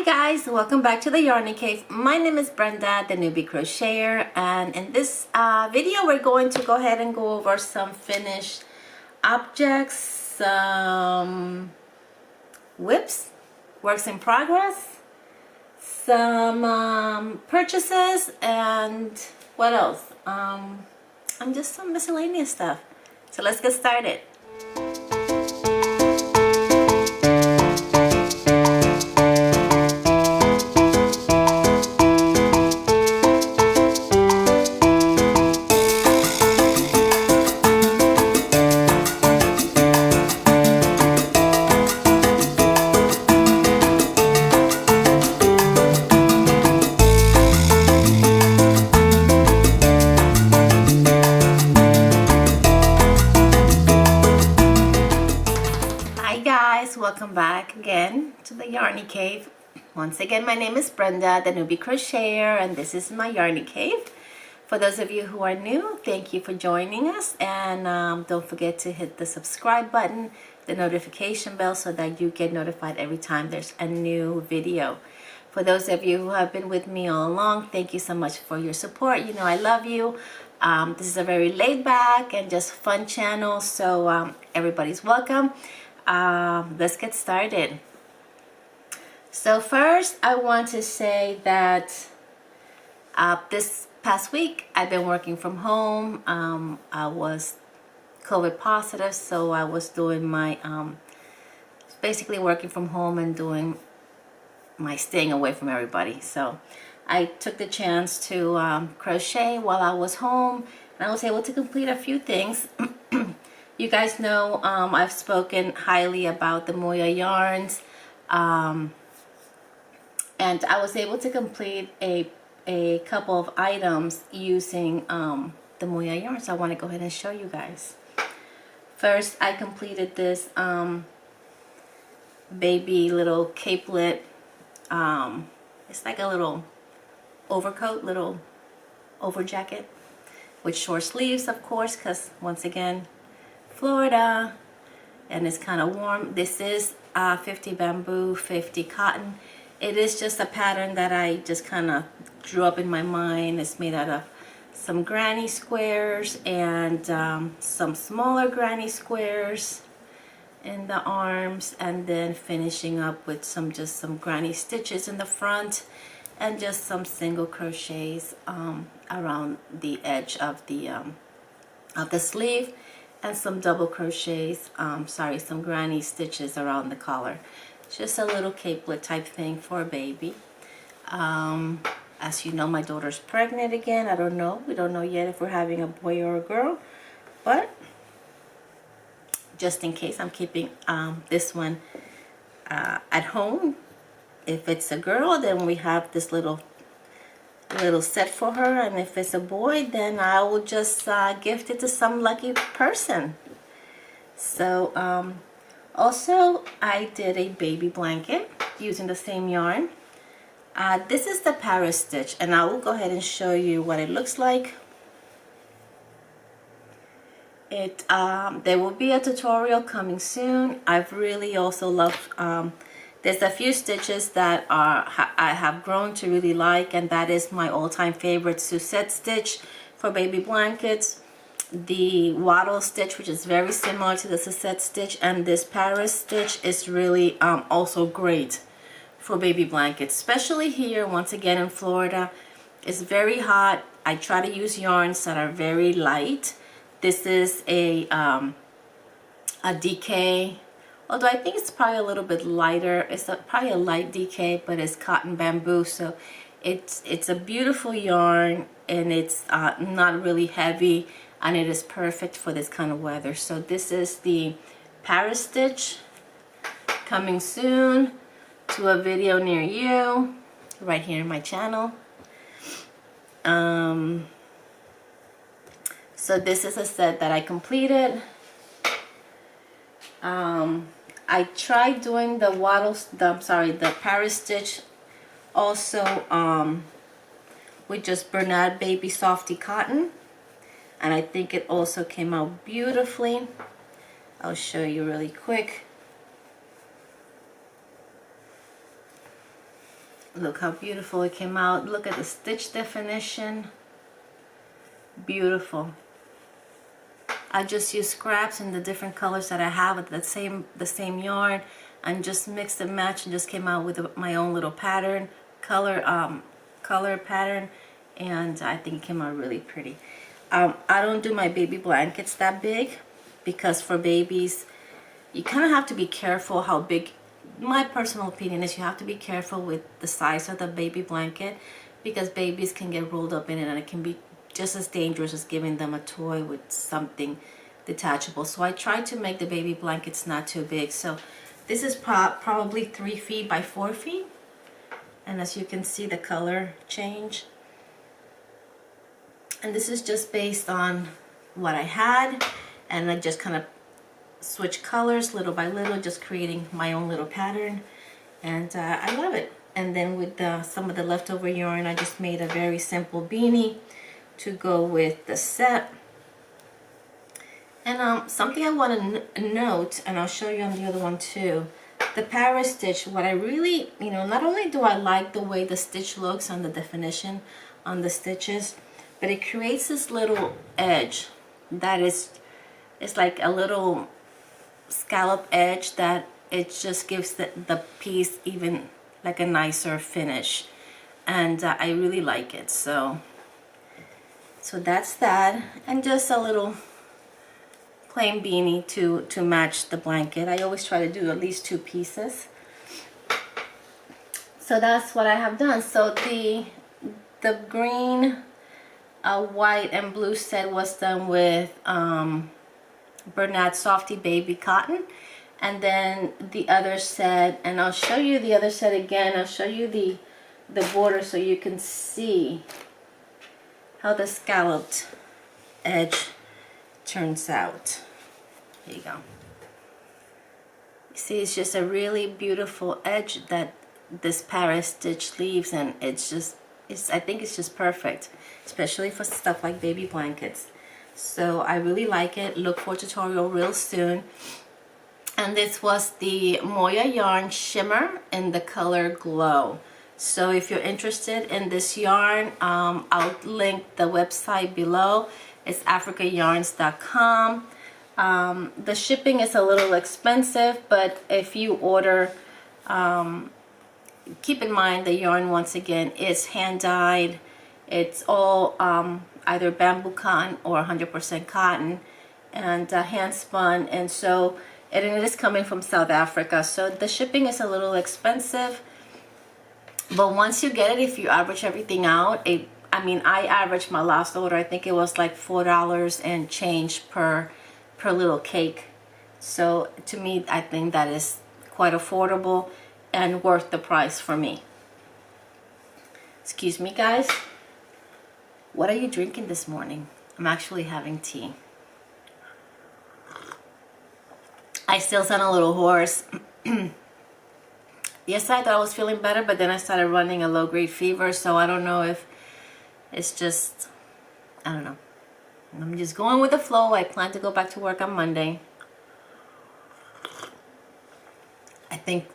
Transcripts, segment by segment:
guys, welcome back to the Yarny Cave. My name is Brenda, the newbie crocheter, and in this video we're going to go ahead and go over some finished objects, some whips, works in progress, some purchases, and what else? And just some miscellaneous stuff. So let's get started. Welcome back again to the Yarny Cave. Once again, my name is Brenda, the newbie crocheter, and this is my Yarny Cave. For those of you who are new, thank you for joining us, and don't forget to hit the subscribe button, the notification bell, so that you get notified every time there's a new video. For those of you who have been with me all along, thank you so much for your support. You know I love you. This is a very laid back and just fun channel, so everybody's welcome. Let's get started. So first I want to say that this past week I've been working from home. I was COVID positive, so I was doing my basically working from home and doing my staying away from everybody. So I took the chance to crochet while I was home, and I was able to complete a few things. You guys know I've spoken highly about the Moya Yarns, and I was able to complete a couple of items using the Moya Yarns. So I want to go ahead and show you guys. First, I completed this baby little capelet. It's like a little overcoat, little over jacket with short sleeves, of course, because once again, Florida, and it's kind of warm. This is 50 bamboo, 50 cotton. It is just a pattern that I just kind of drew up in my mind. It's made out of some granny squares and some smaller granny squares in the arms, and then finishing up with some granny stitches in the front, and just some single crochets around the edge of the sleeve, and some double crochets, some granny stitches around the collar. Just a little capelet type thing for a baby. As you know, my daughter's pregnant again. I don't know. We don't know yet if we're having a boy or a girl, but just in case, I'm keeping this one at home. If it's a girl, then we have this little set for her, and if it's a boy, then I will just gift it to some lucky person. So also I did a baby blanket using the same yarn. This is the Paris stitch, and I will go ahead and show you what it looks like. There will be a tutorial coming soon. I've really also loved there's a few stitches that I have grown to really like, and that is my all-time favorite Suzette stitch for baby blankets, the Waddle stitch, which is very similar to the Suzette stitch, and this Paris stitch is really also great for baby blankets, especially here once again in Florida. It's very hot. I try to use yarns that are very light. This is a DK. Although I think it's probably a little bit lighter. It's probably a light DK, but it's cotton bamboo, so it's a beautiful yarn, and it's not really heavy, and it is perfect for this kind of weather. So this is the Paris stitch, coming soon to a video near you, right here in my channel. So this is a set that I completed. I tried doing the Paris stitch also with just Bernard Baby Softy cotton, and I think it also came out beautifully. I'll show you really quick. Look how beautiful it came out. Look at the stitch definition. Beautiful. I just used scraps in the different colors that I have with the same yarn, and just mixed and matched and just came out with my own little pattern, color pattern, and I think it came out really pretty. I don't do my baby blankets that big, because for babies you kind of have to be careful how big. My personal opinion is you have to be careful with the size of the baby blanket, because babies can get rolled up in it and it can be just as dangerous as giving them a toy with something detachable. So I try to make the baby blankets not too big. So this is probably 3 feet by 4 feet, and as you can see, the color change, and this is just based on what I had, and I just kind of switch colors little by little, just creating my own little pattern, and I love it. And then with some of the leftover yarn, I just made a very simple beanie to go with the set. And something I want to note, and I'll show you on the other one too, the para stitch. What I really, not only do I like the way the stitch looks on the definition on the stitches, but it creates this little edge that is, it's like a little scallop edge that it just gives the piece even like a nicer finish, and I really like it. So that's that, and just a little plain beanie to match the blanket. I always try to do at least 2 pieces. So that's what I have done. So the green, white, and blue set was done with Bernat Softy Baby Cotton, and then the other set, and I'll show you the other set again. I'll show you the border so you can see how the scalloped edge turns out. Here you go. You see, it's just a really beautiful edge that this para stitch leaves, and I think it's just perfect, especially for stuff like baby blankets. So I really like it. Look for a tutorial real soon. And this was the Moya Yarn Shimmer in the color Glow. So if you're interested in this yarn, I'll link the website below. It's africayarns.com. The shipping is a little expensive, but if you order, keep in mind the yarn, once again, is hand dyed. It's all either bamboo cotton or 100% cotton, and hand spun, and so it is coming from South Africa, so the shipping is a little expensive. But once you get it, if you average everything out, I averaged my last order, I think it was like $4 and change per little cake. So to me, I think that is quite affordable and worth the price for me. Excuse me, guys. What are you drinking this morning? I'm actually having tea. I still sound a little hoarse. Yesterday I thought I was feeling better, but then I started running a low-grade fever, so I don't know if it's just, I don't know. I'm just going with the flow. I plan to go back to work on Monday. I think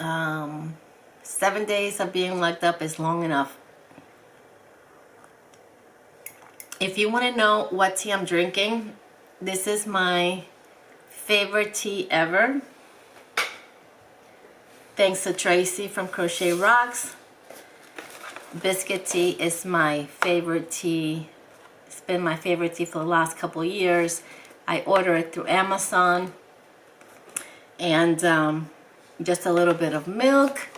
7 days of being locked up is long enough. If you want to know what tea I'm drinking, this is my favorite tea ever. Thanks to Tracy from Crochet Rocks. Biscuit tea is my favorite tea. It's been my favorite tea for the last couple years. I order it through Amazon, and just a little bit of milk,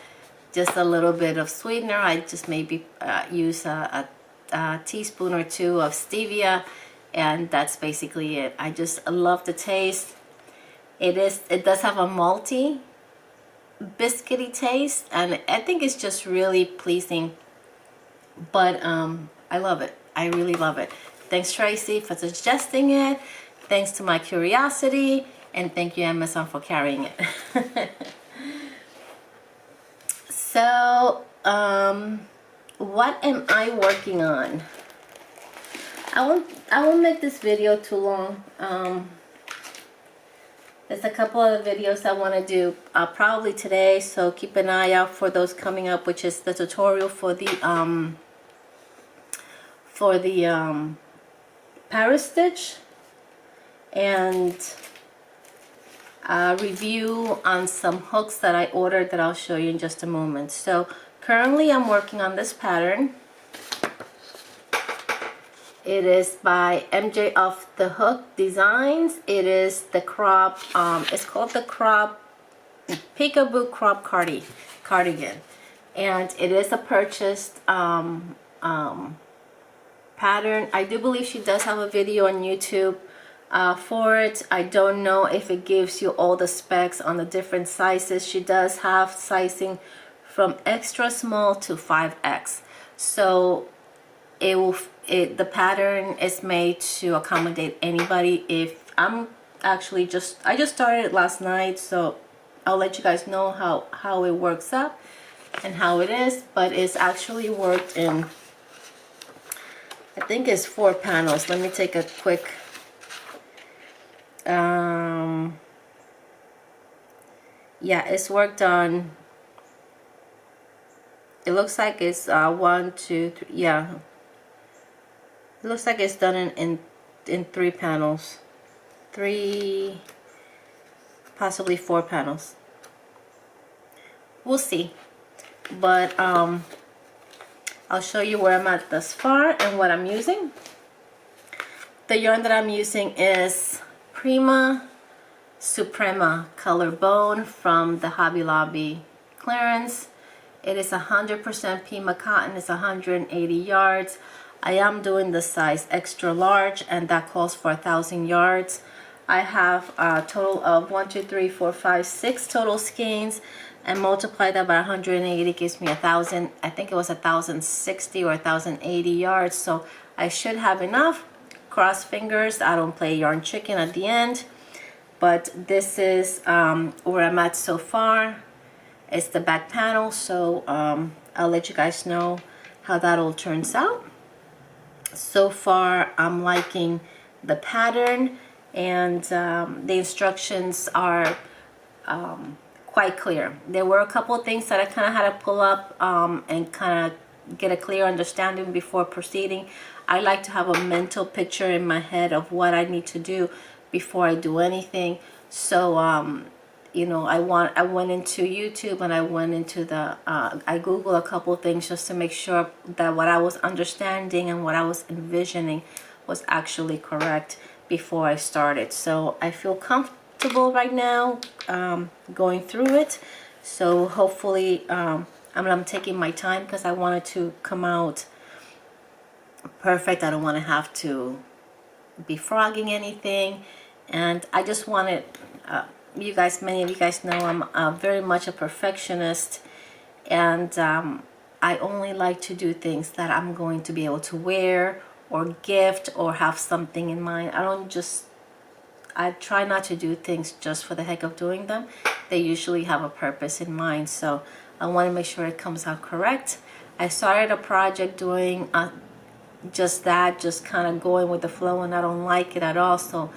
just a little bit of sweetener. I just maybe use a teaspoon or 2 of stevia, and that's basically it. I just love the taste. It does have a malty, biscuity taste, and I think it's just really pleasing. But I love it. I really love it. Thanks, Tracy, for suggesting it. Thanks to my curiosity, and thank you, Amazon, for carrying it. So, what am I working on? I won't make this video too long. There's a couple other videos I want to do probably today, so keep an eye out for those coming up, which is the tutorial for the Paris stitch, and a review on some hooks that I ordered that I'll show you in just a moment. So currently I'm working on this pattern. It is by MJ Off the Hook Designs. It is the crop, it's called the crop, Peekaboo Crop Cardigan. And it is a purchased pattern. I do believe she does have a video on YouTube for it. I don't know if it gives you all the specs on the different sizes. She does have sizing from extra small to 5X. So the pattern is made to accommodate anybody. If I just started it last night, so I'll let you guys know how it works up and how it is, but it's actually worked in, I think it's 4 panels. Let me take a quick yeah, it's worked on, it looks like it's 1, 2, 3, yeah, it looks like it's done in 3 panels, 3, possibly 4 panels. We'll see. But I'll show you where I'm at thus far and what I'm using. The yarn that I'm using is Prima Suprema Color Bone from the Hobby Lobby clearance. It is 100% Pima cotton. It's 180 yards. I am doing the size extra large, and that calls for 1,000 yards. I have a total of 1, 2, 3, 4, 5, 6 total skeins, and multiply that by 180 gives me 1,000. I think it was 1,060 or 1,080 yards. So I should have enough. Cross fingers. I don't play yarn chicken at the end. But this is where I'm at so far. It's the back panel, so I'll let you guys know how that all turns out. So far I'm liking the pattern, and the instructions are quite clear. There were a couple of things that I kind of had to pull up and kind of get a clear understanding before proceeding. I like to have a mental picture in my head of what I need to do before I do anything. So you know, I went into YouTube, and I went into the I Googled a couple of things just to make sure that what I was understanding and what I was envisioning was actually correct before I started. So I feel comfortable right now going through it. So hopefully I'm taking my time because I want it to come out perfect. I don't want to have to be frogging anything, and I just want it you guys, many of you guys know I'm very much a perfectionist, and I only like to do things that I'm going to be able to wear or gift or have something in mind. I try not to do things just for the heck of doing them. They usually have a purpose in mind, so I want to make sure it comes out correct. I started a project doing just that, just kind of going with the flow, and I don't like it at all. So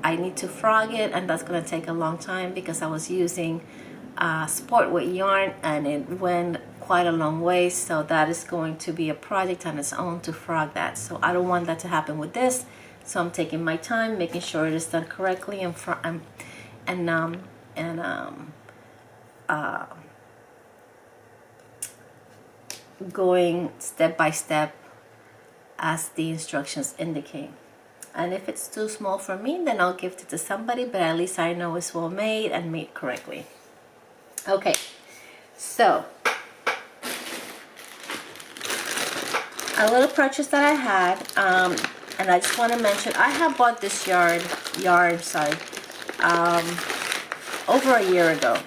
I need to frog it, and that's going to take a long time because I was using sport weight yarn, and it went quite a long way. So that is going to be a project on its own to frog that. So I don't want that to happen with this. So I'm taking my time, making sure it is done correctly, and going step by step as the instructions indicate. And if it's too small for me, then I'll gift it to somebody, but at least I know it's well made and made correctly. Okay, so a little purchase that I had, and I just want to mention, I have bought this yarn, over a year ago,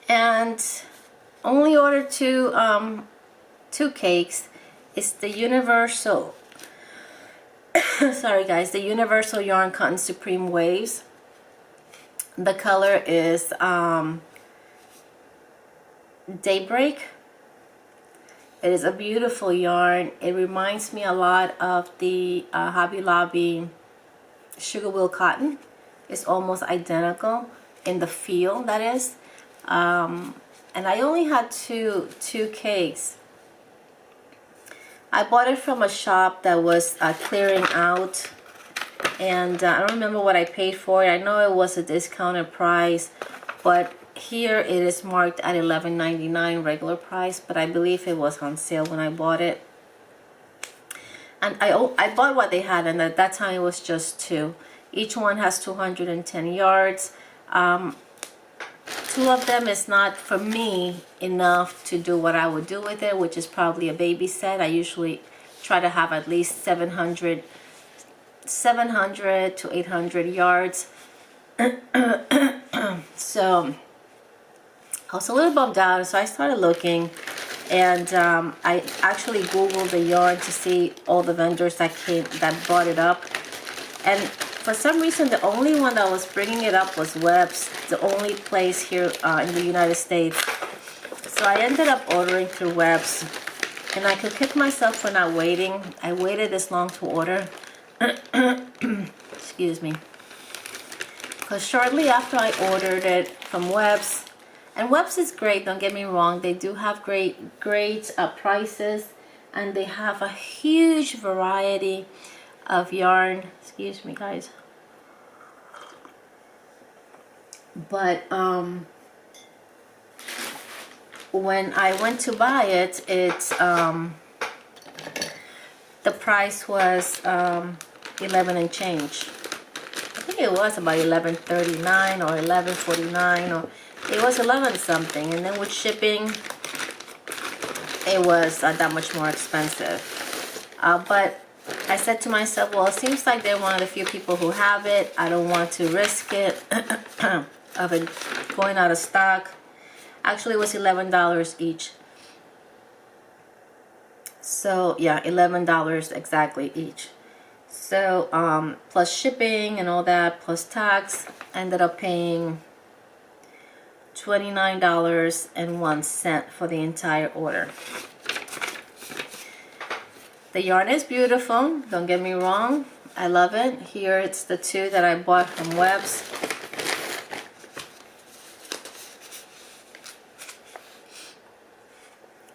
and only ordered two cakes. It's the Universal sorry guys, the Universal Yarn Cotton Supreme Waves. The color is Daybreak. It is a beautiful yarn. It reminds me a lot of the Hobby Lobby Sugar Wheel Cotton. It's almost identical in the feel, that is. And I only had two cakes. I bought it from a shop that was clearing out, and I don't remember what I paid for it. I know it was a discounted price, but here it is marked at $11.99 regular price, but I believe it was on sale when I bought it. And I bought what they had, and at that time it was just two. Each one has 210 yards. Two of them is not, for me, enough to do what I would do with it, which is probably a baby set. I usually try to have at least 700 to 800 yards. So I was a little bummed out, so I started looking, and I actually Googled the yarn to see all the vendors that brought it up. And for some reason, the only one that was bringing it up was Webb's, the only place here in the United States. So I ended up ordering through Webb's, and I could kick myself for not waiting. I waited this long to order. Excuse me. Because shortly after I ordered it from Webb's, and Webb's is great, don't get me wrong, they do have great prices, and they have a huge variety of yarn. Excuse me, guys. But when I went to buy it, the price was 11 and change. I think it was about 11.39 or 11.49, or it was 11 something, and then with shipping it was that much more expensive. But I said to myself, well, it seems like they're one of the few people who have it. I don't want to risk it of it going out of stock. Actually, it was $11 each. So yeah, $11 exactly each. So plus shipping and all that, plus tax, I ended up paying $29.01 for the entire order. The yarn is beautiful, don't get me wrong, I love it. Here it's the two that I bought from Webb's.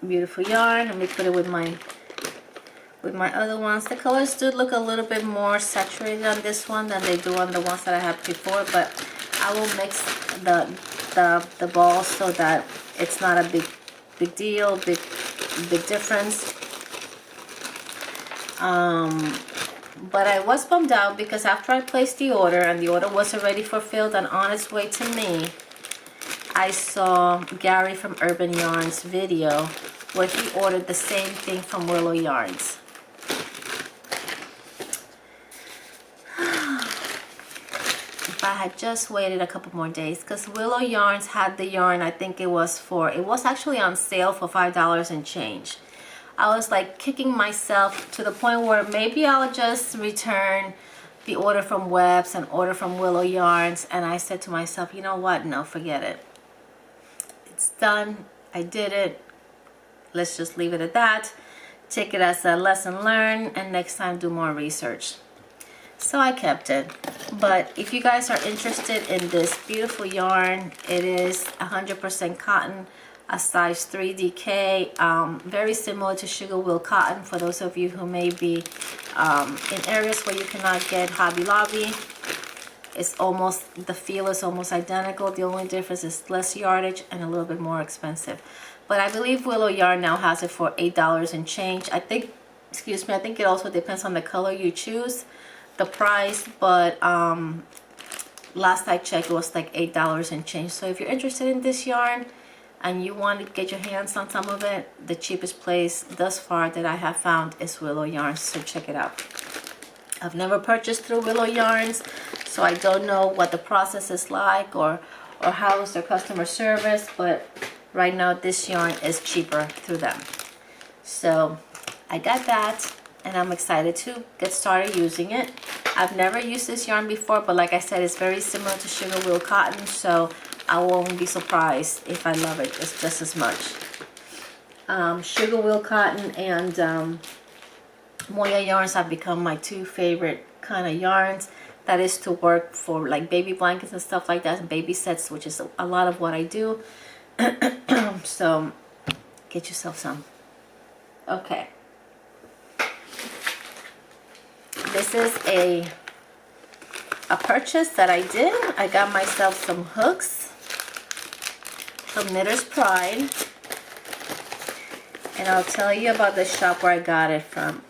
Beautiful yarn. Let me put it with my other ones. The colors do look a little bit more saturated on this one than they do on the ones that I had before, but I will mix the balls so that it's not a big deal, big difference. But I was bummed out because after I placed the order and the order was already fulfilled and on its way to me, I saw Gary from Urban Yarns video where he ordered the same thing from Willow Yarns. If I had just waited a couple more days, because Willow Yarns had the yarn, I think it was actually on sale for $5 and change. I was like kicking myself to the point where maybe I'll just return the order from Webb's and order from Willow Yarns. And I said to myself, you know what? No, forget it. It's done. I did it. Let's just leave it at that. Take it as a lesson learned, and next time do more research. So I kept it. But if you guys are interested in this beautiful yarn, it is 100% cotton, a size 3 DK, very similar to sugar wool cotton for those of you who may be in areas where you cannot get Hobby Lobby. It's almost, the feel is almost identical. The only difference is less yardage and a little bit more expensive. But I believe Willow Yarn now has it for $8 and change. I think, excuse me, I think it also depends on the color you choose, the price, but last I checked it was like $8 and change. So if you're interested in this yarn and you want to get your hands on some of it, the cheapest place thus far that I have found is Willow Yarns, so check it out. I've never purchased through Willow Yarns, so I don't know what the process is like or how is their customer service, but right now this yarn is cheaper through them. So I got that, and I'm excited to get started using it. I've never used this yarn before, but like I said, it's very similar to sugar wool cotton, so I won't be surprised if I love it just as much. Sugar wool cotton and Moya Yarns have become my two favorite kind of yarns that is to work for like baby blankets and stuff like that, and baby sets, which is a lot of what I do. So get yourself some. Okay, this is a purchase that I did. I got myself some hooks from Knitter's Pride, and I'll tell you about the shop where I got it from.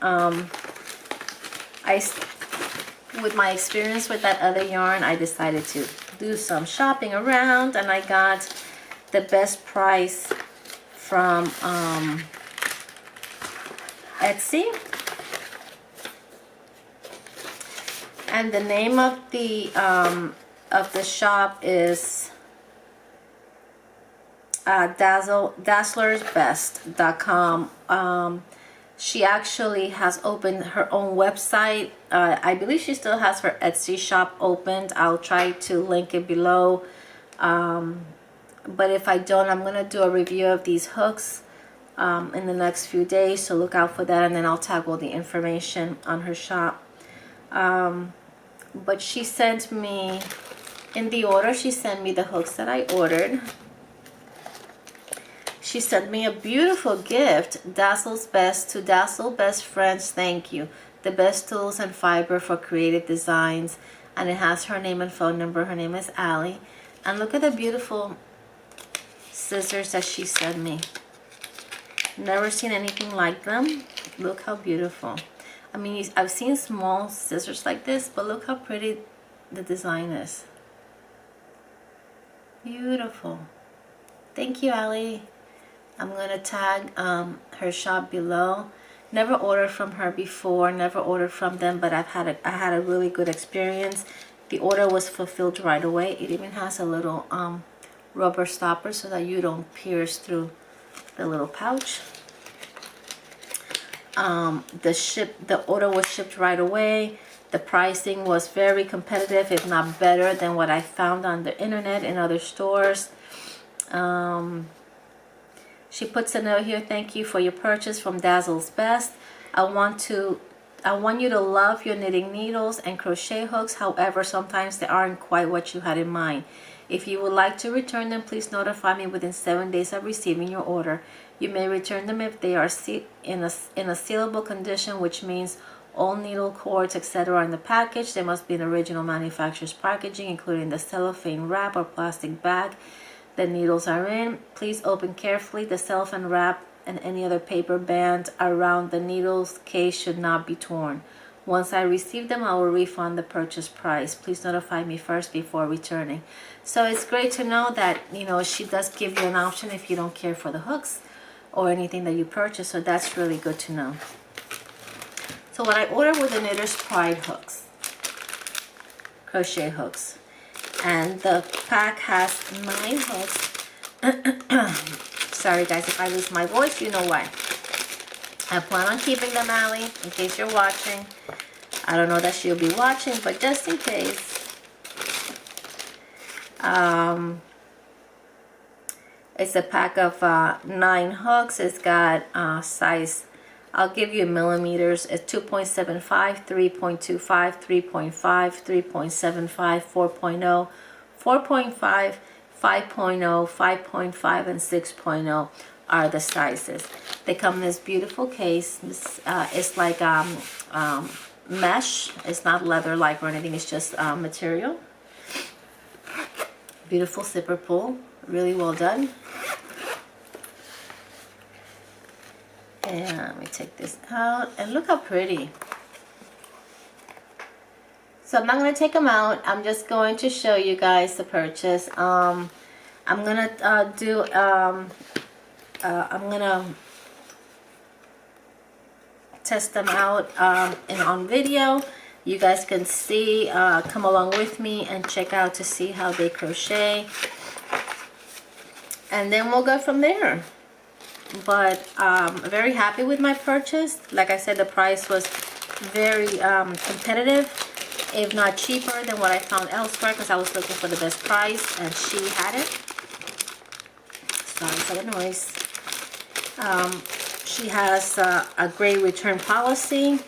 With my experience with that other yarn, I decided to do some shopping around, and I got the best price from Etsy. And the name of the shop is dazzlersbest.com. She actually has opened her own website. I believe she still has her Etsy shop opened. I'll try to link it below. But if I don't, I'm going to do a review of these hooks in the next few days. So look out for that. And then I'll tag all the information on her shop. But she sent me, in the order, she sent me the hooks that I ordered. She sent me a beautiful gift, Dazzle's Best to Dazzle Best Friends, thank you. The best tools and fiber for creative designs. And it has her name and phone number. Her name is Allie. And look at the beautiful scissors that she sent me. Never seen anything like them. Look how beautiful. I mean, I've seen small scissors like this, but look how pretty the design is. Beautiful. Thank you, Allie. I'm going to tag her shop below. Never ordered from her before, never ordered from them, but I had a really good experience. The order was fulfilled right away. It even has a little rubber stopper so that you don't pierce through the little pouch. The order was shipped right away. The pricing was very competitive, if not better than what I found on the internet in other stores. She puts a note here, thank you for your purchase from Dazzle's Best. I want you to love your knitting needles and crochet hooks. However, sometimes they aren't quite what you had in mind. If you would like to return them, please notify me within 7 days of receiving your order. You may return them if they are in a sealable condition, which means all needle cords, etc. are in the package. They must be in original manufacturer's packaging, including the cellophane wrap or plastic bag the needles are in. Please open carefully. The cellophane wrap and any other paper band around the needles case should not be torn. Once I receive them, I will refund the purchase price. Please notify me first before returning. So it's great to know that, you know, she does give you an option if you don't care for the hooks or anything that you purchase. So that's really good to know. So what I ordered were the Knitter's Pride hooks, crochet hooks. And the pack has 9 hooks. Sorry guys, if I lose my voice, you know why. I plan on keeping them, Allie, in case you're watching. I don't know that she'll be watching, but just in case. It's a pack of 9 hooks. It's got size, I'll give you millimeters. It's 2.75, 3.25, 3.5, 3.75, 4.0, 4.5, 5.0, 5.5, and 6.0 are the sizes. They come in this beautiful case. This, it's like mesh. It's not leather-like or anything. It's just material. Beautiful zipper pull. Really well done. And let me take this out. And look how pretty. So I'm not going to take them out. I'm just going to show you guys the purchase. I'm going to I'm going to test them out on video. You guys can see, come along with me and check out to see how they crochet. And then we'll go from there. But very happy with my purchase. Like I said, the price was very competitive, if not cheaper than what I found elsewhere, because I was looking for the best price and she had it. Sorry for the noise. She has a great return policy.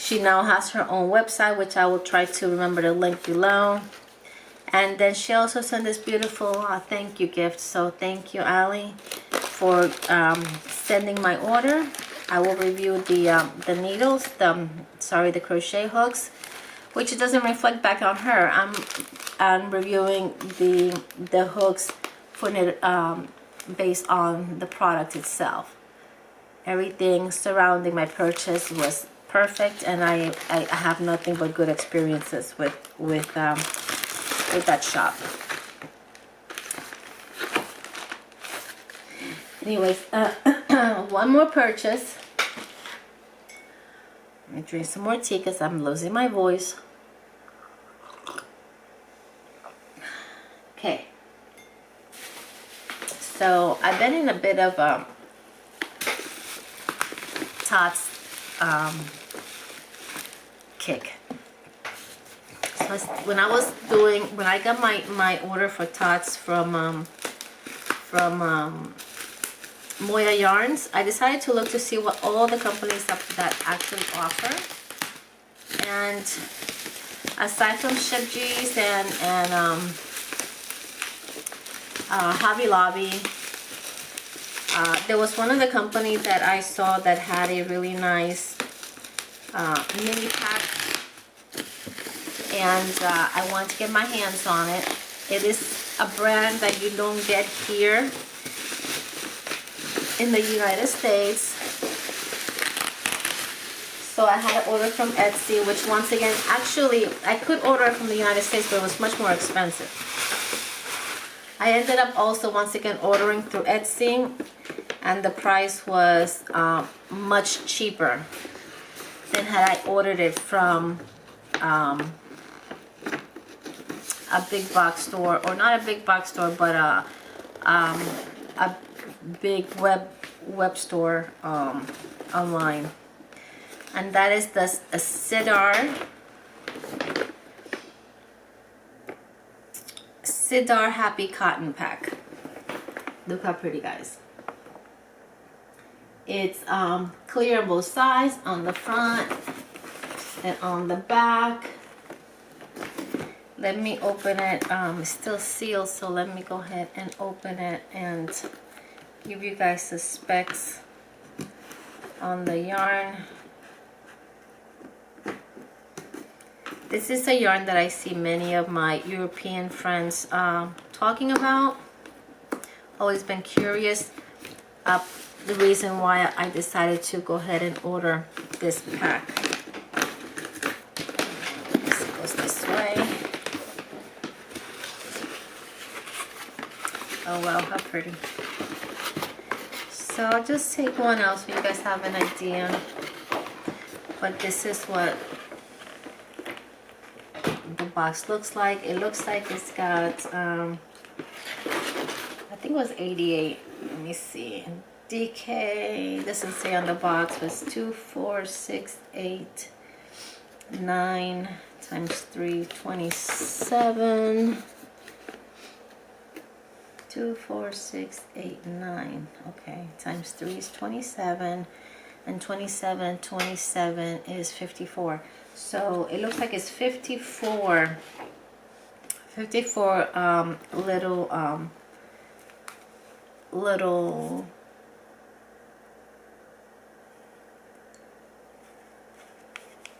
She now has her own website, which I will try to remember to link below. And then she also sent this beautiful thank you gift. So thank you, Ali, for sending my order. I will review the needles, the crochet hooks, which doesn't reflect back on her. I'm reviewing the hooks for based on the product itself. Everything surrounding my purchase was perfect, and I have nothing but good experiences with that shop. Anyways, one more purchase. Let me drink some more tea because I'm losing my voice. Okay. So I've been in a bit of a Tots kick. So when I got my order for Tots from Moya Yarns, I decided to look to see what all the companies that actually offer. And aside from Ship G's and Hobby Lobby, there was one of the companies that I saw that had a really nice mini pack, and I want to get my hands on it. It is a brand that you don't get here in the United States. So I had to order from Etsy, which once again, actually I could order it from the United States, but it was much more expensive. I ended up also once again ordering through Etsy, and the price was much cheaper than had I ordered it from a big box store, or not a big box store, but a big web store online. And that is the Sidar Happy Cotton Pack. Look how pretty, guys. It's clear on both sides, on the front and on the back. Let me open it. It's still sealed, so let me go ahead and open it and give you guys the specs on the yarn. This is a yarn that I see many of my European friends talking about. Always been curious. The reason why I decided to go ahead and order this pack. This goes this way. Oh wow, how pretty. So I'll just take one out so you guys have an idea. But this is what the box looks like. It looks like it's got I think it was 88. Let me see. DK doesn't say on the box, but it's 2, 4, 6, 8, 9 times 3, 27. 2, 4, 6, 8, 9. Okay, times 3 is 27, and 27 is 54. So it looks like it's 54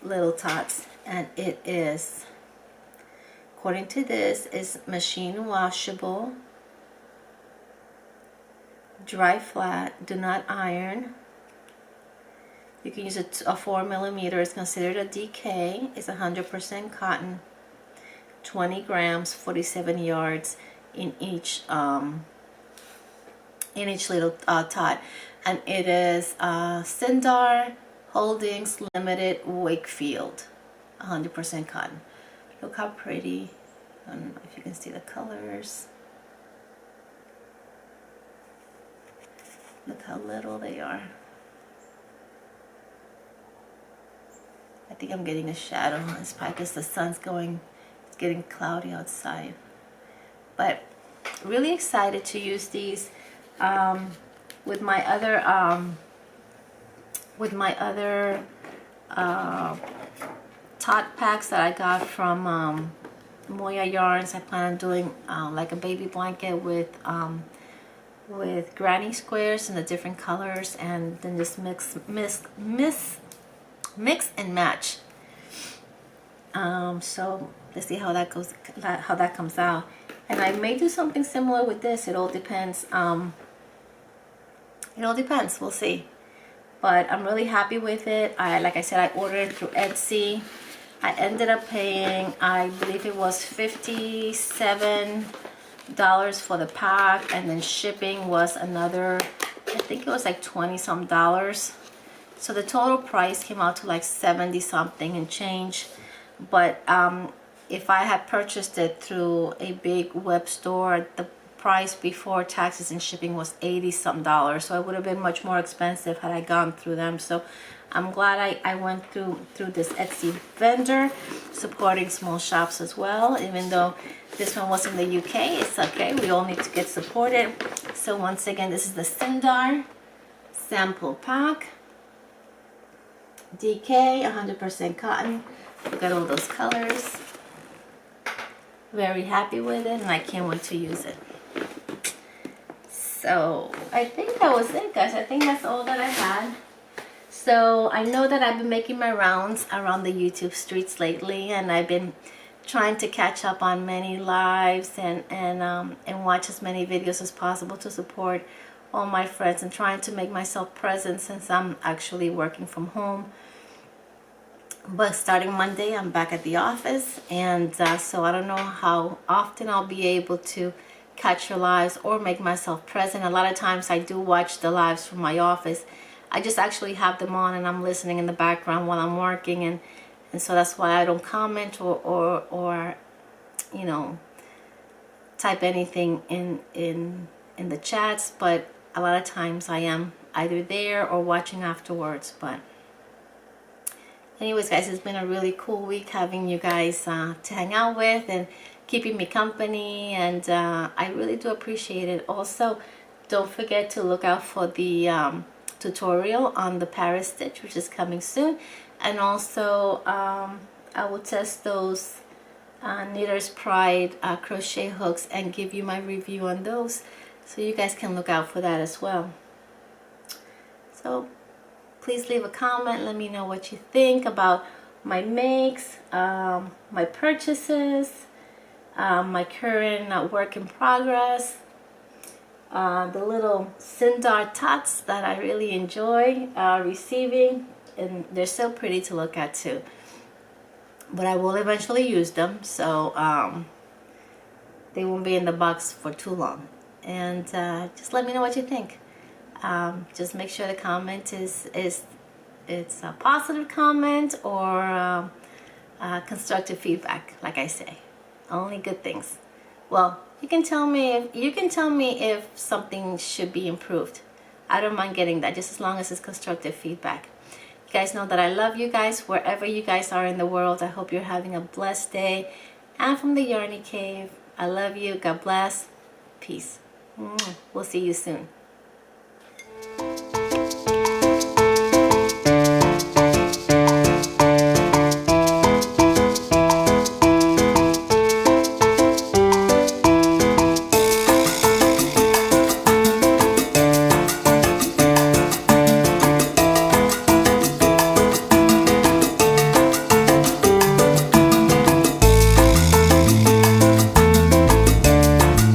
little tots, and it is, according to this, is machine washable, dry flat, do not iron. You can use a 4mm. It's considered a DK. It's 100% cotton, 20 grams, 47 yards in each little tot, and it is Sindar Holdings Limited, Wakefield, 100% cotton. Look how pretty. I don't know if you can see the colors. Look how little they are. I think I'm getting a shadow. It's probably because the sun's going, it's getting cloudy outside. But really excited to use these with my other tot packs that I got from Moya Yarns. I plan on doing like a baby blanket with granny squares in the different colors, and then just mix and match. So let's see how that goes, how that comes out. And I may do something similar with this. It all depends. We'll see. But I'm really happy with it. Like I said, I ordered it through Etsy. I ended up paying, I believe it was $57 for the pack, and then shipping was another, I think it was like 20 some dollars. So the total price came out to like 70 something and change. But if I had purchased it through a big web store, the price before taxes and shipping was 80 some dollars. So it would have been much more expensive had I gone through them. So I'm glad I went through this Etsy vendor, supporting small shops as well. Even though this one was in the UK, it's okay. We all need to get supported. So once again, this is the Sindar sample pack. DK, 100% cotton. We got all those colors. Very happy with it, and I can't wait to use it. So I think that was it, guys. I think that's all that I had. So I know that I've been making my rounds around the YouTube streets lately, and I've been trying to catch up on many lives and watch as many videos as possible to support all my friends, and trying to make myself present since I'm actually working from home. But starting Monday, I'm back at the office, and so I don't know how often I'll be able to catch your lives or make myself present. A lot of times I do watch the lives from my office. I just actually have them on and I'm listening in the background while I'm working, and so that's why I don't comment or you know, type anything in the chats. But a lot of times I am either there or watching afterwards. But anyways, guys, it's been a really cool week having you guys to hang out with and keeping me company, and I really do appreciate it. Also, don't forget to look out for the tutorial on the Paris stitch, which is coming soon. And also I will test those Knitter's Pride crochet hooks and give you my review on those, so you guys can look out for that as well. So please leave a comment. Let me know what you think about my makes, my purchases, my current work in progress, the little Sindar tots that I really enjoy receiving, and they're so pretty to look at too. But I will eventually use them, so they won't be in the box for too long. And just let me know what you think. Just make sure the comment it's a positive comment or constructive feedback. Like I say, only good things. Well, you can tell me if something should be improved. I don't mind getting that, just as long as it's constructive feedback. You guys know that I love you guys wherever you guys are in the world. I hope you're having a blessed day. And from the Yarny Cave, I love you. God bless. Peace. We'll see you soon.